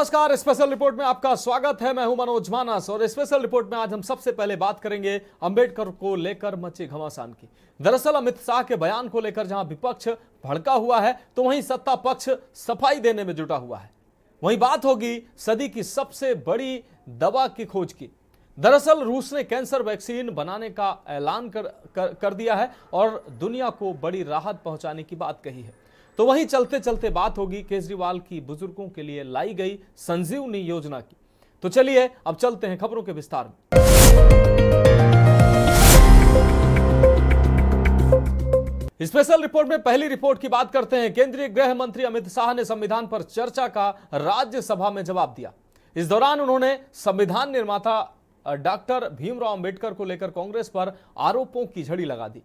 नमस्कार, special report में आपका स्वागत है। मैं हूं मनोज मानस और स्पेशल रिपोर्ट में आज हम सबसे पहले बात करेंगे अंबेडकर को लेकर मचे घमासान की। दरअसल अमित शाह के बयान को लेकर जहां विपक्ष भड़का हुआ है तो वहीं सत्ता पक्ष सफाई देने में जुटा हुआ है। वहीं बात होगी सदी की सबसे बड़ी दवा की खोज की। दरअसल रूस ने कैंसर वैक्सीन बनाने का ऐलान कर दिया है और दुनिया को बड़ी राहत पहुंचाने की बात कही है। तो वहीं चलते चलते बात होगी केजरीवाल की बुजुर्गों के लिए लाई गई संजीवनी योजना की। तो चलिए अब चलते हैं खबरों के विस्तार में। स्पेशल रिपोर्ट में पहली रिपोर्ट की बात करते हैं। केंद्रीय गृह मंत्री अमित शाह ने संविधान पर चर्चा का राज्यसभा में जवाब दिया। इस दौरान उन्होंने संविधान निर्माता डॉक्टर भीमराव अंबेडकर को लेकर कांग्रेस पर आरोपों की झड़ी लगा दी।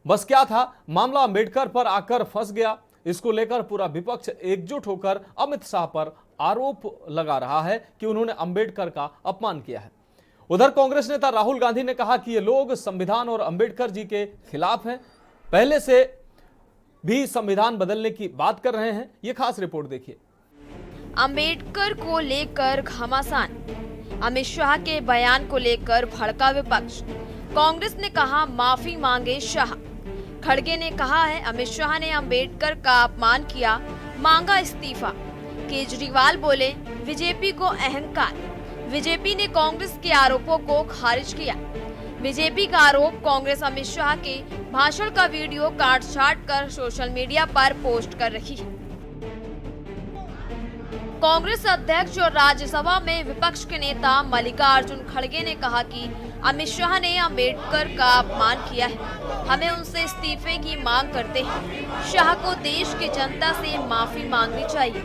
बस क्या था, मामला अंबेडकर पर आकर फंस गया। इसको लेकर पूरा विपक्ष एकजुट होकर अमित शाह पर आरोप लगा रहा है कि उन्होंने अंबेडकर का अपमान किया है। उधर कांग्रेस नेता राहुल गांधी ने कहा कि ये लोग संविधान और अंबेडकर जी के खिलाफ हैं, पहले से भी संविधान बदलने की बात कर रहे हैं। ये खास रिपोर्ट देखिए। अंबेडकर को लेकर घमासान, अमित शाह के बयान को लेकर भड़का विपक्ष। कांग्रेस ने कहा माफी मांगे शाह। खड़गे ने कहा है अमित शाह ने अंबेडकर का अपमान किया, मांगा इस्तीफा। केजरीवाल बोले बीजेपी को अहंकार। बीजेपी ने कांग्रेस के आरोपों को खारिज किया। बीजेपी का आरोप, कांग्रेस अमित शाह के भाषण का वीडियो काट छाट कर सोशल मीडिया पर पोस्ट कर रही है। कांग्रेस अध्यक्ष और राज्यसभा में विपक्ष के नेता मल्लिकार्जुन खड़गे ने कहा कि अमित शाह ने अंबेडकर का अपमान किया है, हमें उनसे इस्तीफे की मांग करते हैं। शाह को देश की जनता से माफी मांगनी चाहिए।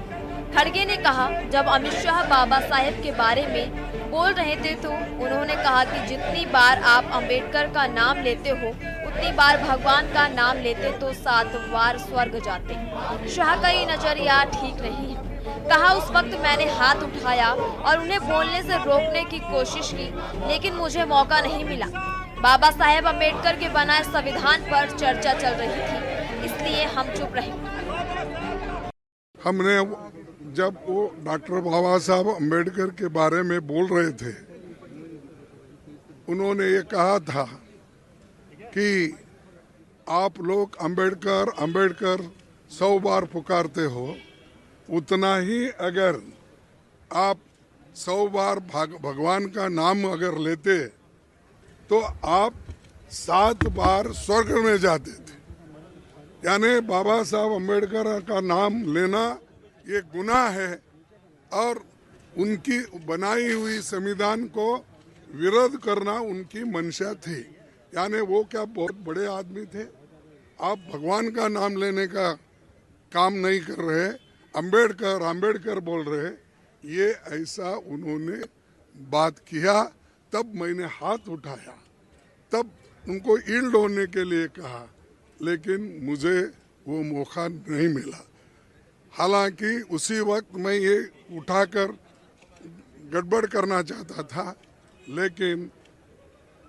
खड़गे ने कहा जब अमित शाह बाबा साहेब के बारे में बोल रहे थे तो उन्होंने कहा कि जितनी बार आप अंबेडकर का नाम लेते हो उतनी बार भगवान का नाम लेते तो 7 बार स्वर्ग जाते। शाह का ये नजरिया ठीक नहीं है। कहा उस वक्त मैंने हाथ उठाया और उन्हें बोलने से रोकने की कोशिश की, लेकिन मुझे मौका नहीं मिला। बाबा साहेब अंबेडकर के बनाए संविधान पर चर्चा चल रही थी, इसलिए हम चुप रहे। हमने जब वो डॉक्टर बाबा साहब अंबेडकर के बारे में बोल रहे थे, उन्होंने ये कहा था कि आप लोग अंबेडकर अंबेडकर 100 बार पुकारते हो, उतना ही अगर आप 100 बार भगवान का नाम अगर लेते तो आप 7 बार स्वर्ग में जाते थे। यानी बाबा साहब अंबेडकर का नाम लेना ये गुनाह है और उनकी बनाई हुई संविधान को विरोध करना उनकी मंशा थी। यानी वो क्या बहुत बड़े आदमी थे। आप भगवान का नाम लेने का काम नहीं कर रहे, अंबेडकर अंबेडकर बोल रहे, ये ऐसा उन्होंने बात किया। तब मैंने हाथ उठाया, तब उनको ईल्ड होने के लिए कहा, लेकिन मुझे वो मौका नहीं मिला। हालांकि उसी वक्त मैं ये उठाकर गड़बड़ करना चाहता था, लेकिन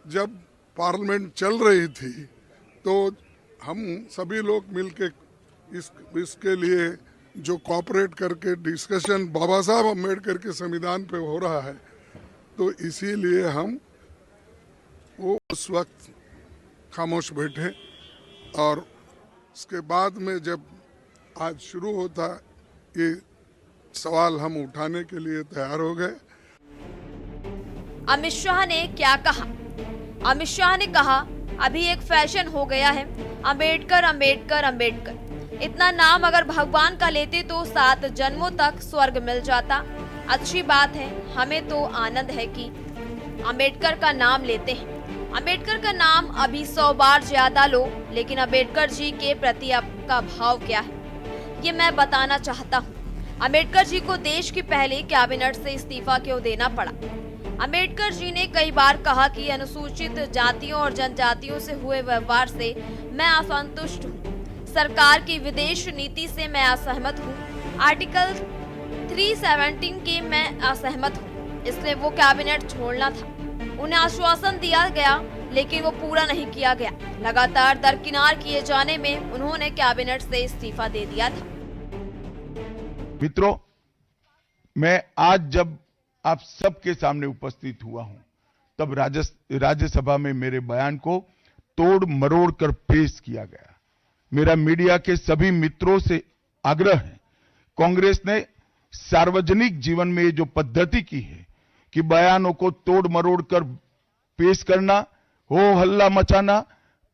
जब पार्लियामेंट चल रही थी तो हम सभी लोग मिलके इसके लिए जो कोऑपरेट करके डिस्कशन बाबा साहब अम्बेडकर के संविधान पे हो रहा है, तो इसीलिए हम वो उस वक्त खामोश बैठे और उसके बाद में जब आज शुरू होता ये सवाल हम उठाने के लिए तैयार हो गए। अमित शाह ने क्या कहा? अमित शाह ने कहा अभी एक फैशन हो गया है, अंबेडकर अंबेडकर अंबेडकर। इतना नाम अगर भगवान का लेते तो 7 जन्मों तक स्वर्ग मिल जाता। अच्छी बात है, हमें तो आनंद है कि अंबेडकर का नाम लेते हैं। अंबेडकर का नाम अभी 100 बार ज्यादा लो, लेकिन अंबेडकर जी के प्रति आपका भाव क्या है, ये मैं बताना चाहता हूँ। अंबेडकर जी को देश की पहली कैबिनेट से इस्तीफा क्यों देना पड़ा? अंबेडकर जी ने कई बार कहा कि अनुसूचित जातियों और जनजातियों से हुए व्यवहार से मैं असंतुष्ट हूँ। सरकार की विदेश नीति से मैं असहमत हूँ। आर्टिकल 317 के मैं असहमत हूँ, इसलिए वो कैबिनेट छोड़ना था। उन्हें आश्वासन दिया गया, लेकिन वो पूरा नहीं किया गया। लगातार दरकिनार किए जाने में उन्होंने कैबिनेट से इस्तीफा दे दिया था। मित्रों, मैं आज जब आप सबके सामने उपस्थित हुआ हूं, तब राज्यसभा में मेरे बयान को तोड़ मरोड़ कर पेश किया गया। मेरा मीडिया के सभी मित्रों से आग्रह है, कांग्रेस ने सार्वजनिक जीवन में ये जो पद्धति की है कि बयानों को तोड़ मरोड़ कर पेश करना, हो हल्ला मचाना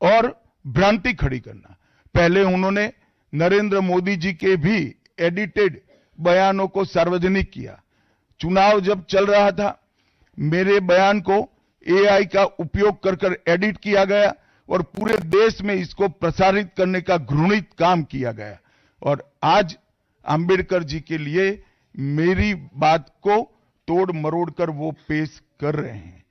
और भ्रांति खड़ी करना। पहले उन्होंने नरेंद्र मोदी जी के भी एडिटेड बयानों को सार्वजनिक किया। चुनाव जब चल रहा था, मेरे बयान को एआई का उपयोग कर एडिट किया गया और पूरे देश में इसको प्रसारित करने का घृणित काम किया गया। और आज अंबेडकर जी के लिए मेरी बात को तोड़ मरोड़ कर वो पेश कर रहे हैं।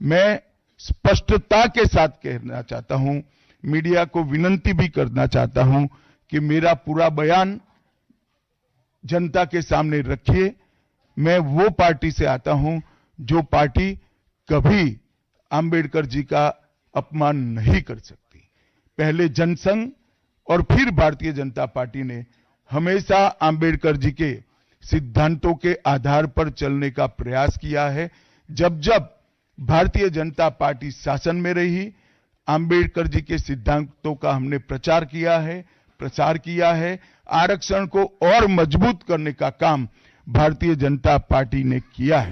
मैं स्पष्टता के साथ कहना चाहता हूं, मीडिया को विनती भी करना चाहता हूं कि मेरा पूरा बयान जनता के सामने रखिए। मैं वो पार्टी से आता हूं जो पार्टी कभी अंबेडकर जी का अपमान नहीं कर सकती। पहले जनसंघ और फिर भारतीय जनता पार्टी ने हमेशा अंबेडकर जी के सिद्धांतों के आधार पर चलने का प्रयास किया है। जब जब भारतीय जनता पार्टी शासन में रही, अंबेडकर जी के सिद्धांतों का हमने प्रचार किया है, प्रसार किया है। आरक्षण को और मजबूत करने का काम भारतीय जनता पार्टी ने किया है।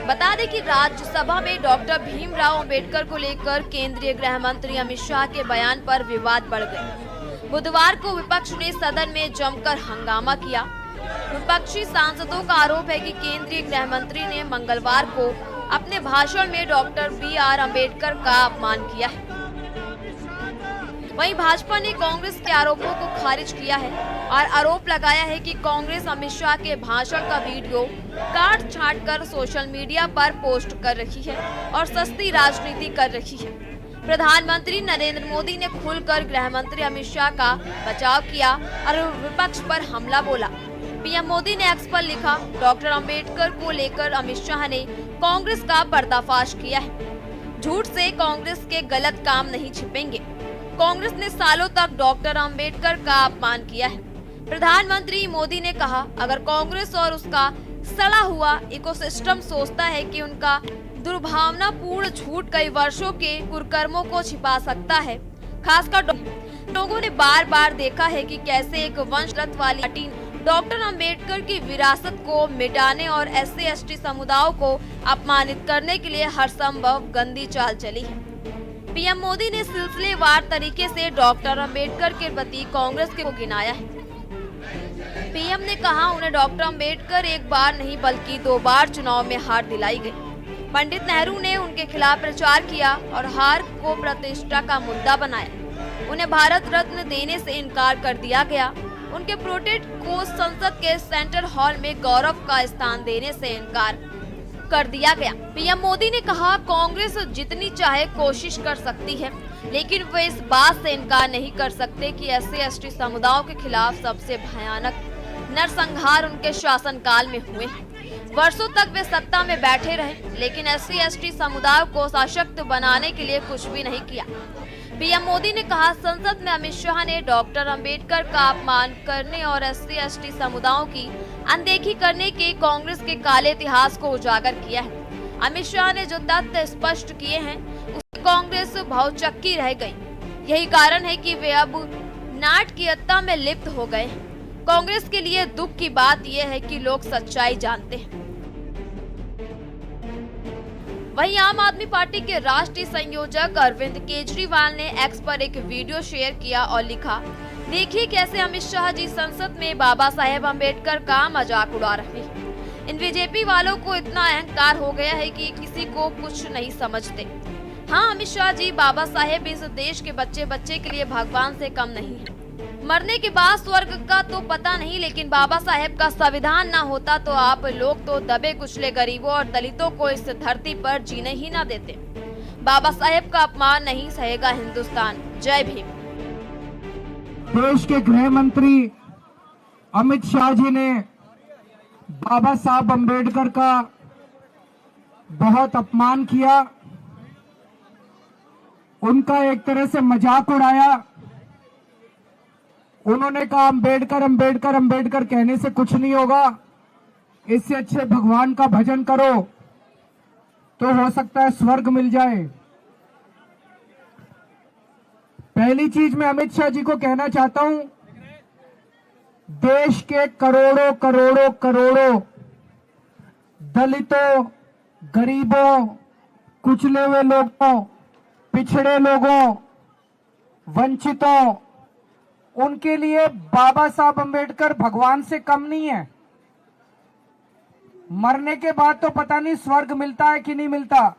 बता दें कि राज्यसभा में डॉक्टर भीमराव अंबेडकर को लेकर केंद्रीय गृह मंत्री अमित शाह के बयान पर विवाद बढ़ गया। बुधवार को विपक्ष ने सदन में जमकर हंगामा किया। विपक्षी सांसदों का आरोप है कि केंद्रीय गृह मंत्री ने मंगलवार को अपने भाषण में डॉक्टर BR अम्बेडकर का अपमान किया है। वहीं भाजपा ने कांग्रेस के आरोपों को खारिज किया है और आरोप लगाया है कि कांग्रेस अमित शाह के भाषण का वीडियो काट छांट कर सोशल मीडिया पर पोस्ट कर रही है और सस्ती राजनीति कर रही है। प्रधानमंत्री नरेंद्र मोदी ने खुलकर गृह मंत्री अमित शाह का बचाव किया और विपक्ष पर हमला बोला। पीएम मोदी ने एक्स पर लिखा, डॉक्टर अंबेडकर को लेकर अमित शाह ने कांग्रेस का पर्दाफाश किया है। झूठ से कांग्रेस के गलत काम नहीं छिपेंगे। कांग्रेस ने सालों तक डॉक्टर अंबेडकर का अपमान किया है। प्रधानमंत्री मोदी ने कहा, अगर कांग्रेस और उसका सड़ा हुआ इकोसिस्टम सोचता है कि उनका दुर्भावनापूर्ण झूठ कई वर्षों के कुकर्मों को छिपा सकता है, खासकर लोगों ने बार बार देखा है कि कैसे एक वंशगत वाली पार्टी डॉक्टर अंबेडकर की विरासत को मिटाने और SC/ST समुदायों को अपमानित करने के लिए हर संभव गंदी चाल चली है। पीएम मोदी ने सिलसिलेवार तरीके से डॉक्टर अंबेडकर के प्रति कांग्रेस को गिनाया है। पीएम ने कहा, उन्हें डॉक्टर अंबेडकर एक बार नहीं बल्कि 2 बार चुनाव में हार दिलाई गई। पंडित नेहरू ने उनके खिलाफ प्रचार किया और हार को प्रतिष्ठा का मुद्दा बनाया। उन्हें भारत रत्न देने से इनकार कर दिया गया। उनके प्रोटेक्ट को संसद के सेंट्रल हॉल में गौरव का स्थान देने से इनकार कर दिया गया। पीएम मोदी ने कहा, कांग्रेस जितनी चाहे कोशिश कर सकती है, लेकिन वे इस बात से इनकार नहीं कर सकते कि SC/ST समुदायों के खिलाफ सबसे भयानक नरसंहार उनके शासनकाल में हुए हैं। वर्षों तक वे सत्ता में बैठे रहे, लेकिन SC/ST समुदाय को सशक्त बनाने के लिए कुछ भी नहीं किया। पीएम मोदी ने कहा, संसद में अमित शाह ने डॉक्टर अंबेडकर का अपमान करने और SC/ST समुदायों की अनदेखी करने के कांग्रेस के काले इतिहास को उजागर किया है। अमित शाह ने जो तथ्य स्पष्ट किए हैं, उससे कांग्रेस भौचक्की रह गई। यही कारण है कि वे अब नाटकीयता में लिप्त हो गए हैं। कांग्रेस के लिए दुख की बात यह है कि लोग सच्चाई जानते हैं। वहीं आम आदमी पार्टी के राष्ट्रीय संयोजक अरविंद केजरीवाल ने एक्स पर एक वीडियो शेयर किया और लिखा, देखिए कैसे अमित शाह जी संसद में बाबा साहेब अम्बेडकर का मजाक उड़ा रहे हैं। इन बीजेपी वालों को इतना अहंकार हो गया है कि किसी को कुछ नहीं समझते। हाँ, अमित शाह जी बाबा साहेब इस देश के बच्चे बच्चे के लिए भगवान से कम नहीं है। मरने के बाद स्वर्ग का तो पता नहीं, लेकिन बाबा साहेब का संविधान ना होता तो आप लोग तो दबे कुचले गरीबों और दलितों को इस धरती पर जीने ही ना देते। बाबा साहेब का अपमान नहीं सहेगा हिंदुस्तान। जय भीम। देश के गृह मंत्री अमित शाह जी ने बाबा साहब अम्बेडकर का बहुत अपमान किया, उनका एक तरह से मजाक उड़ाया। उन्होंने कहा, अम्बेडकर अम्बेडकर अम्बेडकर कहने से कुछ नहीं होगा, इससे अच्छे भगवान का भजन करो तो हो सकता है स्वर्ग मिल जाए। पहली चीज मैं अमित शाह जी को कहना चाहता हूं, देश के करोड़ों करोड़ों करोड़ों दलितों, गरीबों, कुचले हुए लोगों, पिछड़े लोगों, वंचितों, उनके लिए बाबा साहब अंबेडकर भगवान से कम नहीं है। मरने के बाद तो पता नहीं स्वर्ग मिलता है कि नहीं मिलता,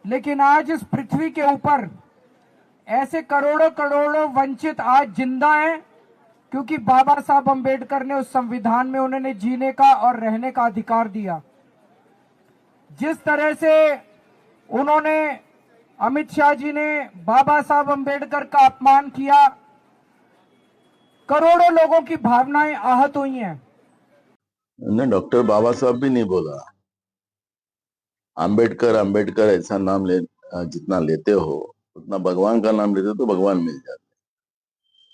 लेकिन आज इस पृथ्वी के ऊपर ऐसे करोड़ों करोड़ों वंचित आज जिंदा हैं क्योंकि बाबा साहब अंबेडकर ने उस संविधान में उन्होंने जीने का और रहने का अधिकार दिया। जिस तरह से उन्होंने, अमित शाह जी ने बाबा साहब अंबेडकर का अपमान किया, करोड़ों लोगों की भावनाएं आहत हुई हैं। नहीं, डॉक्टर बाबा साहब भी नहीं बोला। अंबेडकर अंबेडकर ऐसा नाम जितना लेते हो उतना भगवान का नाम लेते हो तो भगवान मिल जाते।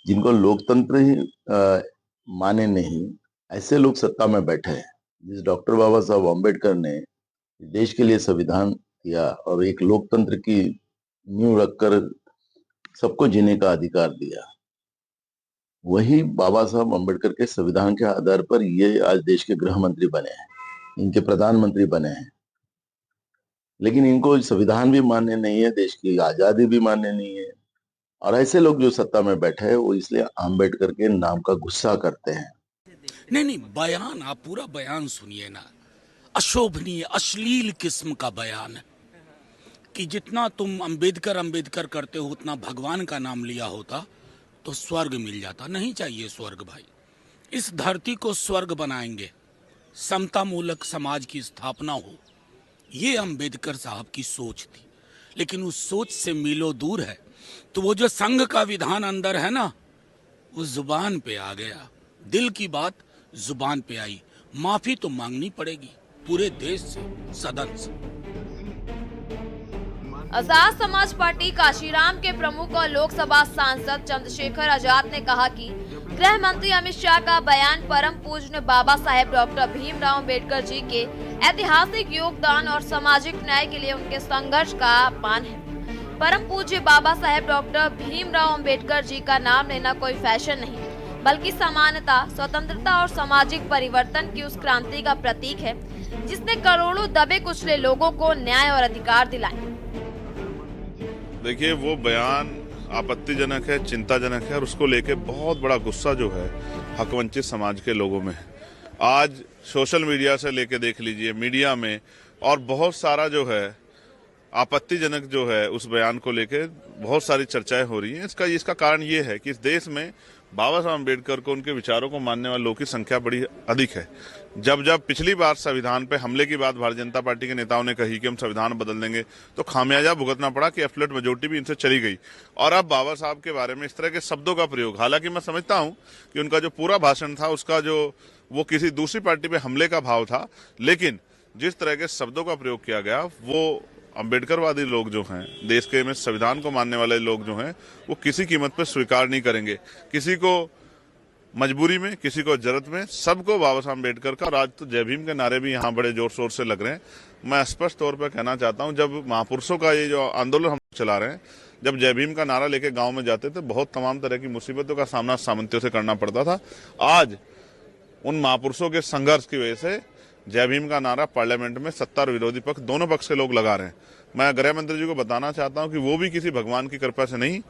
जिनको लोकतंत्र ही माने नहीं, ऐसे लोग सत्ता में बैठे हैं। जिस डॉक्टर बाबा साहब अंबेडकर ने देश के लिए संविधान दिया और एक लोकतंत्र की नींव रखकर सबको जीने का अधिकार दिया, वही बाबा साहब अंबेडकर के संविधान के आधार पर ये आज देश के गृह मंत्री बने हैं, इनके प्रधानमंत्री बने हैं। लेकिन इनको संविधान भी मान्य नहीं है, देश की आजादी भी मान्य नहीं है, और ऐसे लोग जो सत्ता में बैठे हैं वो इसलिए अंबेडकर के नाम का गुस्सा करते हैं। नहीं, बयान, आप पूरा बयान सुनिए ना। अशोभनीय, अश्लील किस्म का बयान है कि जितना तुम अंबेडकर अंबेडकर करते हो उतना भगवान का नाम लिया होता तो स्वर्ग मिल जाता। नहीं चाहिए स्वर्ग भाई। इस धरती को स्वर्ग बनाएंगे, समता मूलक समाज की स्थापना हो, ये अंबेडकर साहब की सोच थी। लेकिन उस सोच से मीलों दूर है। तो वो जो संघ का विधान अंदर है ना, वो जुबान पे आ गया, दिल की बात जुबान पे आई। माफी तो मांगनी पड़ेगी पूरे देश से, सदन से। आजाद समाज पार्टी काशीराम के प्रमुख और लोकसभा सांसद चंद्रशेखर आजाद ने कहा कि गृह मंत्री अमित शाह का बयान परम पूज्य बाबा साहेब डॉक्टर भीमराव अंबेडकर जी के ऐतिहासिक योगदान और सामाजिक न्याय के लिए उनके संघर्ष का अपमान है। परम पूज्य बाबा साहेब डॉक्टर भीमराव अंबेडकर जी का नाम लेना कोई फैशन नहीं, बल्कि समानता, स्वतंत्रता और सामाजिक परिवर्तन की उस क्रांति का प्रतीक है जिसने करोड़ों दबे कुचले लोगों को न्याय और अधिकार दिलाए। देखिए, वो बयान आपत्तिजनक है, चिंताजनक है, और उसको लेके बहुत बड़ा गुस्सा जो है हकवंचित समाज के लोगों में है। आज सोशल मीडिया से लेके देख लीजिए, मीडिया में और बहुत सारा जो है आपत्तिजनक जो है उस बयान को लेके बहुत सारी चर्चाएं हो रही हैं। इसका कारण ये है कि इस देश में बाबा साहब अम्बेडकर को, उनके विचारों को मानने वाले लोगों की संख्या बड़ी अधिक है। जब पिछली बार संविधान पे हमले की बात भारतीय जनता पार्टी के नेताओं ने कही कि हम संविधान बदल देंगे, तो खामियाजा भुगतना पड़ा कि एब्सोल्यूट मेजोरिटी भी इनसे चली गई। और अब बाबा साहब के बारे में इस तरह के शब्दों का प्रयोग, हालांकि मैं समझता हूं कि उनका जो पूरा भाषण था उसका वो किसी दूसरी पार्टी पे हमले का भाव था, लेकिन जिस तरह के शब्दों का प्रयोग किया गया, वो अम्बेडकरवादी लोग जो हैं, देश के में संविधान को मानने वाले लोग जो हैं, वो किसी कीमत पर स्वीकार नहीं करेंगे। किसी को मजबूरी में, किसी को जरूरत में, सबको बाबा साहब अम्बेडकर का। और आज तो जय भीम के नारे भी यहाँ बड़े जोर शोर से लग रहे हैं। मैं स्पष्ट तौर पर कहना चाहता हूँ, जब महापुरुषों का ये जो आंदोलन हम चला रहे हैं, जब जय भीम का नारा लेके गाँव में जाते थे, बहुत तमाम तरह की मुसीबतों का सामना सामंतियों से करना पड़ता था। आज उन महापुरुषों के संघर्ष की वजह से जय भीम का नारा पार्लियामेंट में सत्ता और विरोधी पक्ष, दोनों पक्ष के लोग लगा रहे हैं। मैं गृह मंत्री जी को बताना चाहता हूं कि वो भी किसी भगवान की कृपा से नहीं,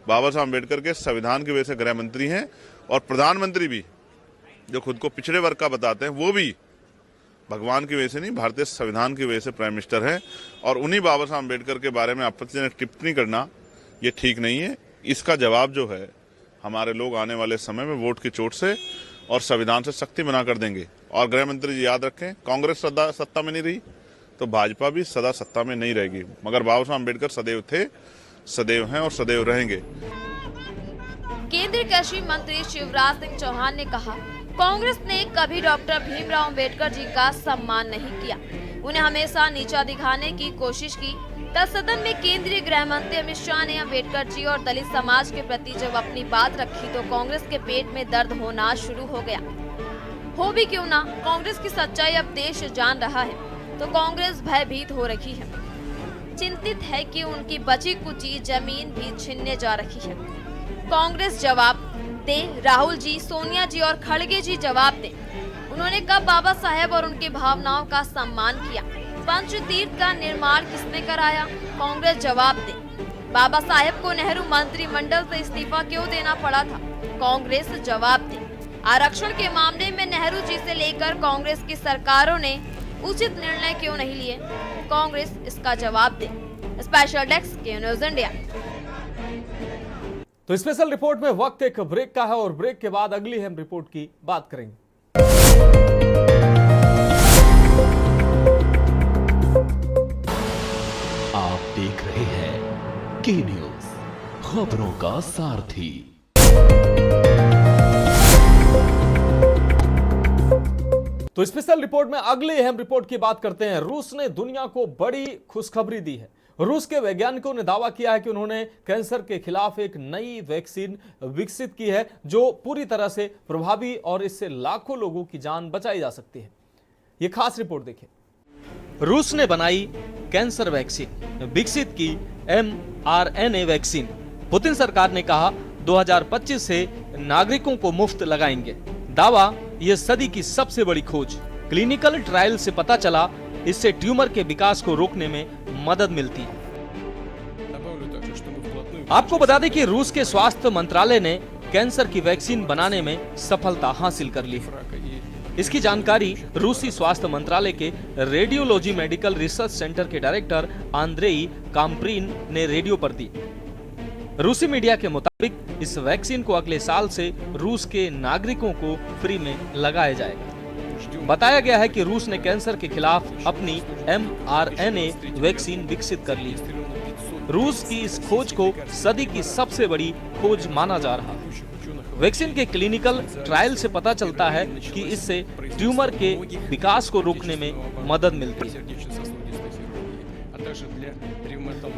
बाबा साहब अम्बेडकर के संविधान की वजह से गृह मंत्री हैं। और प्रधानमंत्री भी, जो खुद को पिछड़े वर्ग का बताते हैं, वो भी भगवान की वजह से नहीं, भारतीय संविधान की वजह से प्राइम मिनिस्टर हैं। और उन्हीं बाबा साहब अम्बेडकर के बारे में आपत्तिजनक टिप्पणी करना ये ठीक नहीं है। इसका जवाब जो है हमारे लोग आने वाले समय में वोट की चोट से और संविधान से सख्ती बना कर देंगे। और गृह मंत्री जी याद रखें, कांग्रेस सत्ता में नहीं रही तो भाजपा भी सदा सत्ता में नहीं रहेगी, मगर बाबा साहब अम्बेडकर सदैव थे, सदैव हैं और सदैव रहेंगे। केंद्रीय कृषि मंत्री शिवराज सिंह चौहान ने कहा, कांग्रेस ने कभी डॉक्टर भीमराव अंबेडकर जी का सम्मान नहीं किया, उन्हें हमेशा नीचा दिखाने की कोशिश की। तब सदन में केंद्रीय गृह मंत्री अमित शाह ने अंबेडकर जी और दलित समाज के प्रति जब अपनी बात रखी तो कांग्रेस के पेट में दर्द होना शुरू हो गया। हो भी क्यों ना, कांग्रेस की सच्चाई अब देश जान रहा है, तो कांग्रेस भयभीत हो रही है। चिंतित है कि उनकी बची कुची जमीन भी छीनने जा रही है। कांग्रेस जवाब दे, राहुल जी, सोनिया जी और खड़गे जी जवाब दे। उन्होंने कब बाबा साहेब और उनकी भावनाओं का सम्मान किया? पंचतीर्थ का निर्माण किसने कराया? कांग्रेस जवाब दे। बाबा साहेब को नेहरू मंत्रिमंडल से इस्तीफा क्यों देना पड़ा था? कांग्रेस जवाब दे। आरक्षण के मामले में नेहरू जी से लेकर कांग्रेस की सरकारों ने उचित निर्णय क्यों नहीं लिए? कांग्रेस इसका जवाब दे। स्पेशल डेस्क के न्यूज़ इंडिया। तो स्पेशल रिपोर्ट में वक्त एक ब्रेक का है और ब्रेक के बाद अगली हम रिपोर्ट की बात करेंगे। आप देख रहे हैं के न्यूज, खबरों का सारथी। तो स्पेशल रिपोर्ट में अगली अहम रिपोर्ट की बात करते हैं। रूस ने दुनिया को बड़ी खुशखबरी दी है। रूस के वैज्ञानिकों ने दावा किया है कि उन्होंने कैंसर के खिलाफ एक नई वैक्सीन विकसित की है जो पूरी तरह से प्रभावी और इससे लाखों लोगों की जान बचाई जा सकती है। यह खास रिपोर्ट देखिए। रूस ने बनाई कैंसर वैक्सीन, विकसित की mRNA वैक्सीन। पुतिन सरकार ने कहा 2025 से नागरिकों को मुफ्त लगाएंगे। दावा, यह सदी की सबसे बड़ी खोज। क्लिनिकल ट्रायल से पता चला इससे ट्यूमर के विकास को रोकने में मदद मिलती है। आपको बता दें कि रूस के स्वास्थ्य मंत्रालय ने कैंसर की वैक्सीन बनाने में सफलता हासिल कर ली है। इसकी जानकारी रूसी स्वास्थ्य मंत्रालय के रेडियोलॉजी मेडिकल रिसर्च सेंटर के डायरेक्टर आंद्रेई काम्प्रीन ने रेडियो पर दी। रूसी मीडिया के मुताबिक इस वैक्सीन को अगले साल से रूस के नागरिकों को फ्री में लगाया जाएगा। बताया गया है कि रूस ने कैंसर के खिलाफ अपनी mRNA वैक्सीन विकसित कर ली। रूस की इस खोज को सदी की सबसे बड़ी खोज माना जा रहा है। वैक्सीन के क्लिनिकल ट्रायल से पता चलता है कि इससे ट्यूमर के विकास को रोकने में मदद मिलती है।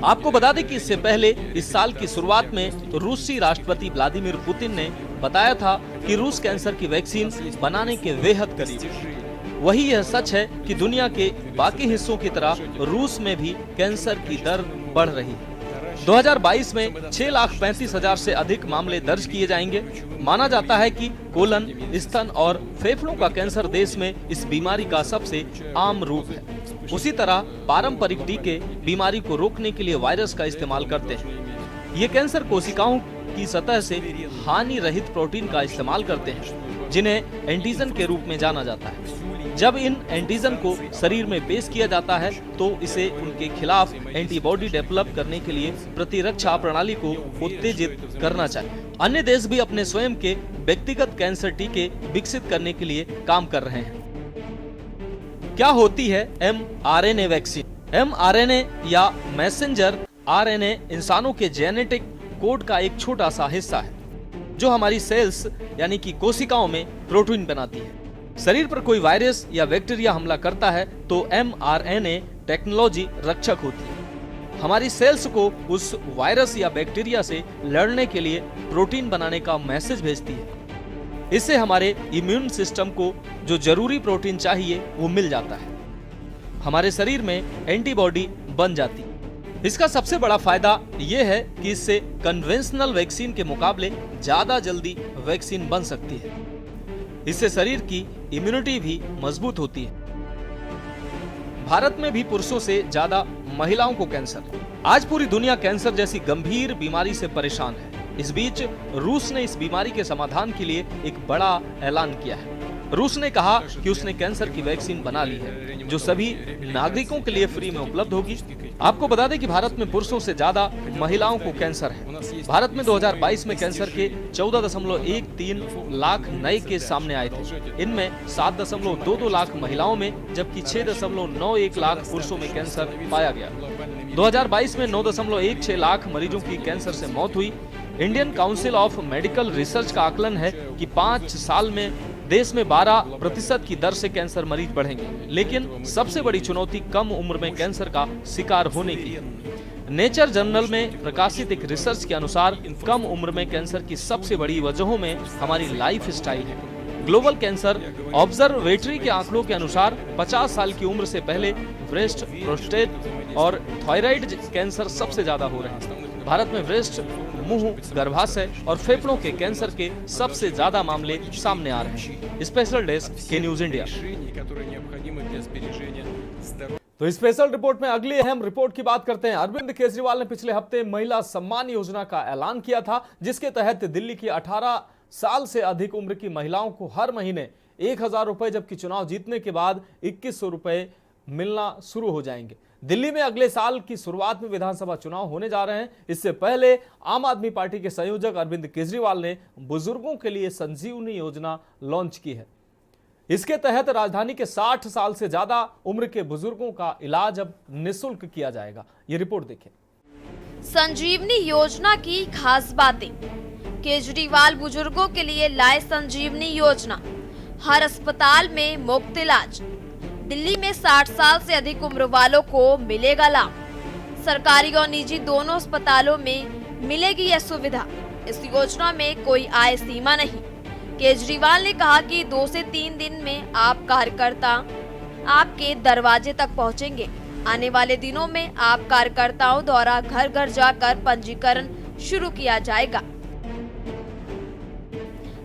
आपको बता दें कि इससे पहले इस साल की शुरुआत में रूसी राष्ट्रपति व्लादिमीर पुतिन ने बताया था कि रूस कैंसर की वैक्सीन बनाने के बेहद करीब है। वही यह सच है कि दुनिया के बाकी हिस्सों की तरह रूस में भी कैंसर की दर बढ़ रही है। 2022 में 6,35,000 से अधिक मामले दर्ज किए जाएंगे। माना जाता है कि कोलन, स्तन और फेफड़ों का कैंसर देश में इस बीमारी का सबसे आम रूप है। उसी तरह पारंपरिक टीके बीमारी को रोकने के लिए वायरस का इस्तेमाल करते हैं। ये कैंसर कोशिकाओं की सतह से हानि रहित प्रोटीन का इस्तेमाल करते हैं, जिन्हें एंटीजन के रूप में जाना जाता है। जब इन एंटीजन को शरीर में पेश किया जाता है तो इसे उनके खिलाफ एंटीबॉडी डेवलप करने के लिए प्रतिरक्षा प्रणाली को उत्तेजित करना चाहिए। अन्य देश भी अपने स्वयं के व्यक्तिगत कैंसर टीके विकसित करने के लिए काम कर रहे हैं। क्या होती है mRNA वैक्सीन? mRNA या मैसेंजर RNA इंसानों के जेनेटिक कोड का एक छोटा सा हिस्सा है जो हमारी सेल्स यानी कि कोशिकाओं में प्रोटीन बनाती है। शरीर पर कोई वायरस या बैक्टीरिया हमला करता है तो mRNA टेक्नोलॉजी रक्षक होती है। हमारी सेल्स को उस वायरस या बैक्टीरिया से लड़ने के लिए प्रोटीन बनाने का मैसेज भेजती है। इससे हमारे इम्यून सिस्टम को जो जरूरी प्रोटीन चाहिए वो मिल जाता है। हमारे शरीर में एंटीबॉडी बन जाती है। इसका सबसे बड़ा फायदा ये है कि इससे कन्वेंशनल वैक्सीन के मुकाबले ज्यादा जल्दी वैक्सीन बन सकती है। इससे शरीर की इम्यूनिटी भी मजबूत होती है। भारत में भी पुरुषों से ज्यादा महिलाओं को कैंसर। आज पूरी दुनिया कैंसर जैसी गंभीर बीमारी से परेशान है। इस बीच रूस ने इस बीमारी के समाधान के लिए एक बड़ा ऐलान किया है। रूस ने कहा कि उसने कैंसर की वैक्सीन बना ली है जो सभी नागरिकों के लिए फ्री में उपलब्ध होगी। आपको बता दें कि भारत में पुरुषों से ज्यादा महिलाओं को कैंसर है। भारत में 2022 में कैंसर के 14.13 लाख नए केस सामने आए थे। इनमें 7.22 लाख महिलाओं में जबकि 6.91 लाख पुरुषों में कैंसर पाया गया। 2022 में 9.16 लाख मरीजों की कैंसर से मौत हुई। Indian council of medical research का आकलन है कि 5 साल में देश में 12% की दर से कैंसर मरीज बढ़ेंगे। लेकिन सबसे बड़ी चुनौती कम उम्र में कैंसर का शिकार होने की है। नेचर जर्नल में प्रकाशित एक रिसर्च के अनुसार कम उम्र में कैंसर की सबसे बड़ी वजहों में हमारी लाइफ स्टाइल है। ग्लोबल कैंसर ऑब्जर्वेटरी के आंकड़ों के अनुसार 50 साल की उम्र से पहले ब्रेस्ट, प्रोस्टेट और थायराइड कैंसर सबसे ज्यादा हो रहे हैं। भारत में ब्रेस्ट, मुंह, गर्भाशय और फेफड़ों के कैंसर के सबसे ज्यादा मामले सामने आ रहे हैं। स्पेशल डेस्क के न्यूज इंडिया। तो स्पेशल रिपोर्ट में अगली अहम रिपोर्ट की बात करते हैं। अरविंद केजरीवाल ने पिछले हफ्ते महिला सम्मान योजना का ऐलान किया था, जिसके तहत दिल्ली की 18 साल से अधिक उम्र की महिलाओं को हर महीने 1000 रुपए, जबकि चुनाव जीतने के बाद 2100 रुपए मिलना शुरू हो जाएंगे। दिल्ली में अगले साल की शुरुआत में विधानसभा चुनाव होने जा रहे हैं। इससे पहले आम आदमी पार्टी के संयोजक अरविंद केजरीवाल ने बुजुर्गों के लिए संजीवनी योजना लॉन्च की है। इसके तहत राजधानी के 60 साल से ज्यादा उम्र के बुजुर्गों का इलाज अब निःशुल्क किया जाएगा। ये रिपोर्ट देखें। संजीवनी योजना की खास बातें। केजरीवाल बुजुर्गों के लिए लाए संजीवनी योजना। हर अस्पताल में मुफ्त इलाज। दिल्ली में 60 साल से अधिक उम्र वालों को मिलेगा लाभ। सरकारी और निजी दोनों अस्पतालों में मिलेगी यह सुविधा। इस योजना में कोई आय सीमा नहीं। केजरीवाल ने कहा कि 2 से 3 दिन में आप कार्यकर्ता आपके दरवाजे तक पहुंचेंगे। आने वाले दिनों में आप कार्यकर्ताओं द्वारा घर घर जाकर पंजीकरण शुरू किया जाएगा।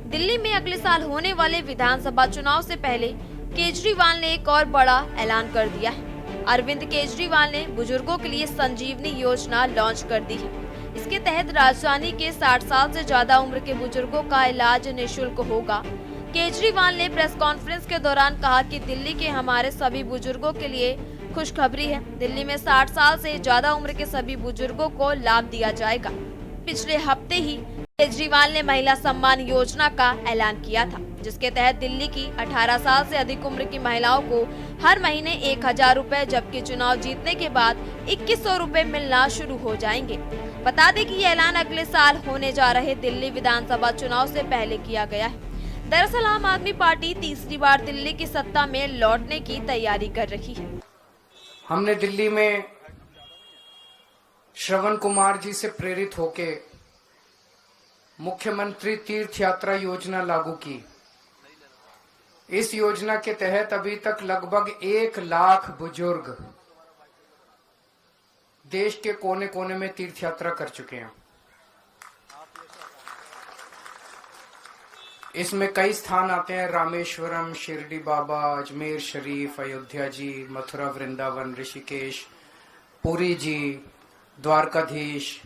दिल्ली में अगले साल होने वाले विधानसभा चुनाव से पहले केजरीवाल ने एक और बड़ा ऐलान कर दिया है। अरविंद केजरीवाल ने बुजुर्गों के लिए संजीवनी योजना लॉन्च कर दी है। इसके तहत राजधानी के 60 साल से ज्यादा उम्र के बुजुर्गों का इलाज निःशुल्क होगा। केजरीवाल ने प्रेस कॉन्फ्रेंस के दौरान कहा कि दिल्ली के हमारे सभी बुजुर्गों के लिए खुशखबरी है। दिल्ली में 60 साल से ज्यादा उम्र के सभी बुजुर्गों को लाभ दिया जाएगा। पिछले हफ्ते ही केजरीवाल ने महिला सम्मान योजना का ऐलान किया था, जिसके तहत दिल्ली की 18 साल से अधिक उम्र की महिलाओं को हर महीने 1000 रुपए, जबकि चुनाव जीतने के बाद 2100 रुपए मिलना शुरू हो जाएंगे। बता दें कि ये ऐलान अगले साल होने जा रहे दिल्ली विधानसभा चुनाव से पहले किया गया है। दरअसल आम आदमी पार्टी तीसरी बार दिल्ली की सत्ता में लौटने की तैयारी कर रही है। हमने दिल्ली में श्रवण कुमार जी से प्रेरित होके मुख्यमंत्री तीर्थ यात्रा योजना लागू की। इस योजना के तहत अभी तक लगभग 1 लाख बुजुर्ग देश के कोने कोने में तीर्थ यात्रा कर चुके हैं। इसमें कई स्थान आते हैं: रामेश्वरम, शिरडी बाबा, अजमेर शरीफ, अयोध्या जी, मथुरा, वृंदावन, ऋषिकेश, पुरी जी, द्वारकाधीश,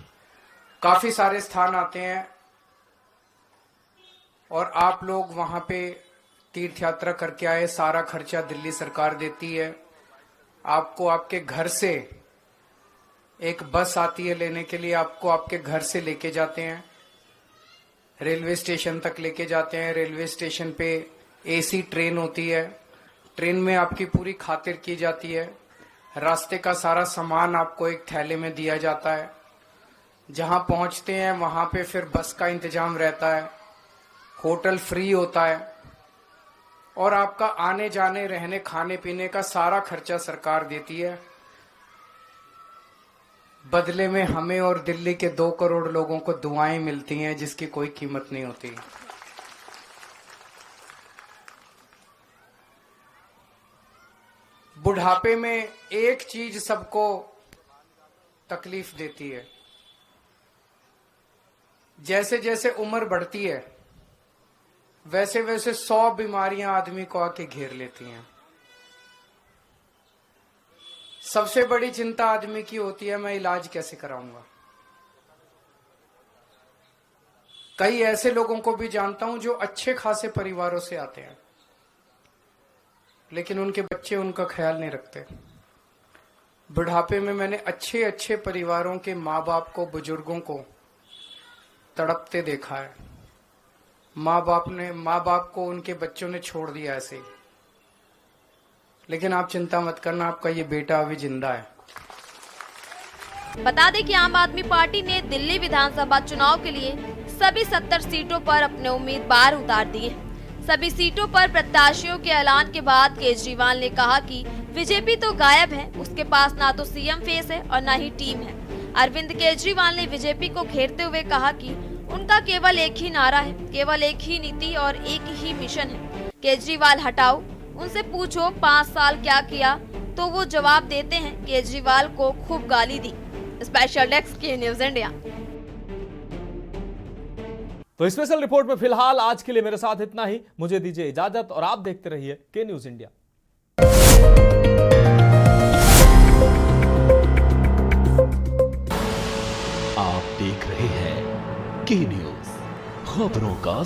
काफी सारे स्थान आते हैं और आप लोग वहां पे तीर्थ यात्रा करके आए। सारा खर्चा दिल्ली सरकार देती है। आपको आपके घर से एक बस आती है लेने के लिए, आपको आपके घर से लेके जाते हैं, रेलवे स्टेशन तक लेके जाते हैं। रेलवे स्टेशन पे एसी ट्रेन होती है। ट्रेन में आपकी पूरी खातिर की जाती है। रास्ते का सारा सामान आपको एक थैले में दिया जाता है। जहां पहुंचते हैं वहां पे फिर बस का इंतजाम रहता है। होटल फ्री होता है और आपका आने जाने, रहने, खाने पीने का सारा खर्चा सरकार देती है। बदले में हमें और दिल्ली के 2 करोड़ लोगों को दुआएं मिलती हैं, जिसकी कोई कीमत नहीं होती। बुढ़ापे में एक चीज सबको तकलीफ देती है। जैसे जैसे उम्र बढ़ती है वैसे वैसे 100 बीमारियां आदमी को आके घेर लेती हैं। सबसे बड़ी चिंता आदमी की होती है, मैं इलाज कैसे कराऊंगा। कई ऐसे लोगों को भी जानता हूं जो अच्छे खासे परिवारों से आते हैं, लेकिन उनके बच्चे उनका ख्याल नहीं रखते। बुढ़ापे में मैंने अच्छे अच्छे परिवारों के माँ बाप को, बुजुर्गों को तड़पते देखा है। माँ बाप को उनके बच्चों ने छोड़ दिया ऐसे ही। लेकिन आप चिंता मत करना, आपका ये बेटा अभी जिंदा है। बता दें कि आम आदमी पार्टी ने दिल्ली विधानसभा चुनाव के लिए सभी 70 सीटों पर अपने उम्मीदवार उतार दिए। सभी सीटों पर प्रत्याशियों के ऐलान के बाद केजरीवाल ने कहा कि बीजेपी तो गायब है, उसके पास ना तो सीएम फेस है और ना ही टीम है। अरविंद केजरीवाल ने बीजेपी को घेरते हुए कहा कि उनका केवल एक ही नारा है, केवल एक ही नीति और एक ही मिशन है, केजरीवाल हटाओ। उनसे पूछो 5 साल क्या किया, तो वो जवाब देते हैं केजरीवाल को खूब गाली दी। स्पेशल डेस्क के न्यूज इंडिया। तो स्पेशल रिपोर्ट में फिलहाल आज के लिए मेरे साथ इतना ही। मुझे दीजिए इजाजत और आप देखते रहिए के न्यूज इंडिया। आप देख रहे हैं के न्यूज, खबरों का